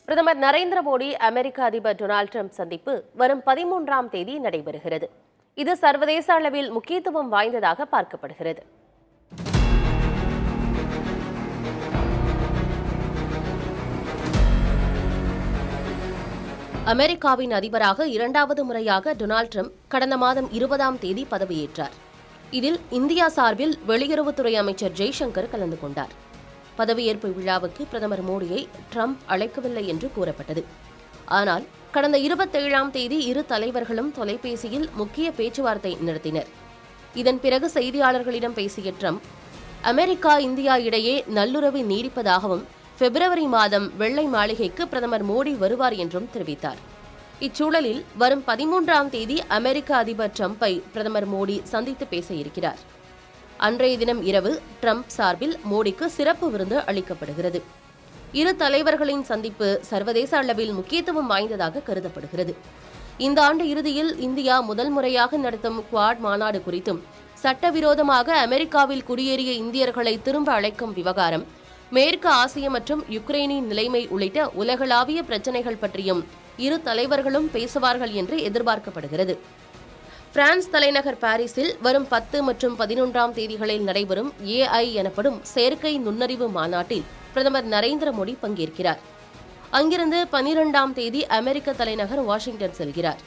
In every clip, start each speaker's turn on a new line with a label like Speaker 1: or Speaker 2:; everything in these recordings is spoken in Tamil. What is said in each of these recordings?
Speaker 1: பிரதமர் நரேந்திர மோடி அமெரிக்க அதிபர் டொனால்டு டிரம்ப் சந்திப்பு வரும் 13ஆம் தேதி நடைபெறுகிறது. இது சர்வதேச அளவில் முக்கியத்துவம் வாய்ந்ததாக பார்க்கப்படுகிறது. அமெரிக்காவின் அதிபராக இரண்டாவது முறையாக டொனால்டு டிரம்ப் கடந்த மாதம் 20ஆம் தேதி பதவியேற்றார். இதில் இந்தியா சார்பில் வெளியுறவுத்துறை அமைச்சர் ஜெய்சங்கர் கலந்து கொண்டார். பதவியேற்பு விழாவுக்கு பிரதமர் மோடியை டிரம்ப் அழைக்கவில்லை என்று கூறப்பட்டது. ஆனால் கடந்த 27ஆம் தேதி இரு தலைவர்களும் தொலைபேசியில் முக்கிய பேச்சுவார்த்தை நடத்தினர். இதன் பிறகு செய்தியாளர்களிடம் பேசிய டிரம்ப், அமெரிக்கா இந்தியா இடையே நல்லுறவு நீடிப்பதாகவும் பிப்ரவரி மாதம் வெள்ளை மாளிகைக்கு பிரதமர் மோடி வருவார் என்றும் தெரிவித்தார். இச்சூழலில் வரும் 13ஆம் தேதி அமெரிக்க அதிபர் டிரம்பை பிரதமர் மோடி சந்தித்து பேச இருக்கிறார். அன்றைய தினம் இரவு டிரம்ப் சார்பில் மோடிக்கு சிறப்பு விருந்து அளிக்கப்படுகிறது. இரு தலைவர்களின் சந்திப்பு சர்வதேச அளவில் முக்கியத்துவம் வாய்ந்ததாக கருதப்படுகிறது. இந்த ஆண்டு இறுதியில் இந்தியா முதல் முறையாக நடத்தும் குவாட் மாநாடு குறித்தும், சட்டவிரோதமாக அமெரிக்காவில் குடியேறிய இந்தியர்களை திரும்ப அழைக்கும் விவகாரம், மேற்கு ஆசிய மற்றும் யுக்ரைனின் நிலைமை உள்ளிட்ட உலகளாவிய பிரச்சினைகள் பற்றியும் இரு தலைவர்களும் பேசுவார்கள் என்று எதிர்பார்க்கப்படுகிறது. பிரான்ஸ் தலைநகர் பாரிஸில் வரும் 10 மற்றும் 11ஆம் தேதிகளில் நடைபெறும் AI எனப்படும் செயற்கை நுண்ணறிவு மாநாட்டில் பிரதமர் நரேந்திர மோடி பங்கேற்கிறார். அங்கிருந்து 12ஆம் தேதி அமெரிக்க தலைநகர் வாஷிங்டன் செல்கிறார்.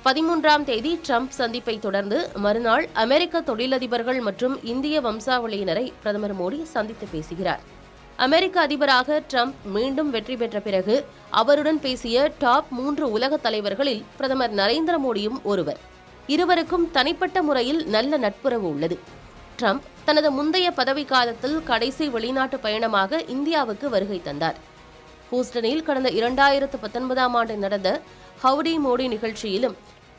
Speaker 1: 13ஆம் தேதி டிரம்ப் சந்திப்பை தொடர்ந்து மறுநாள் அமெரிக்க தொழிலதிபர்கள் மற்றும் இந்திய வம்சாவளியினரை பிரதமர் மோடி சந்தித்து பேசுகிறார். அமெரிக்க அதிபராக டிரம்ப் மீண்டும் வெற்றி பெற்ற பிறகு அவருடன் பேசிய டாப் 3 உலக தலைவர்களில் பிரதமர் நரேந்திர மோடியும் ஒருவர். இருவருக்கும் தனிப்பட்ட முறையில் நல்ல நட்புறவு உள்ளது. டிரம்ப் தனது முந்தைய பதவிக்காலத்தில் கடைசி வெளிநாட்டு பயணமாக இந்தியாவுக்கு வருகை தந்தார். ஹூஸ்டனில் கடந்த 2019ஆம் ஆண்டு நடந்த ஹவுடி மோடி நிகழ்ச்சியிலும்,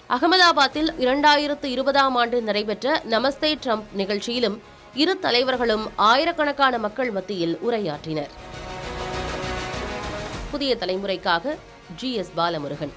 Speaker 1: அகமதாபாத்தில் 2020ஆம் ஆண்டு நடைபெற்ற நமஸ்தே டிரம்ப் நிகழ்ச்சியிலும் இரு தலைவர்களும் ஆயிரக்கணக்கான மக்கள் மத்தியில் உரையாற்றினர். புதிய தலைமுறைக்காக GS பாலமுருகன்.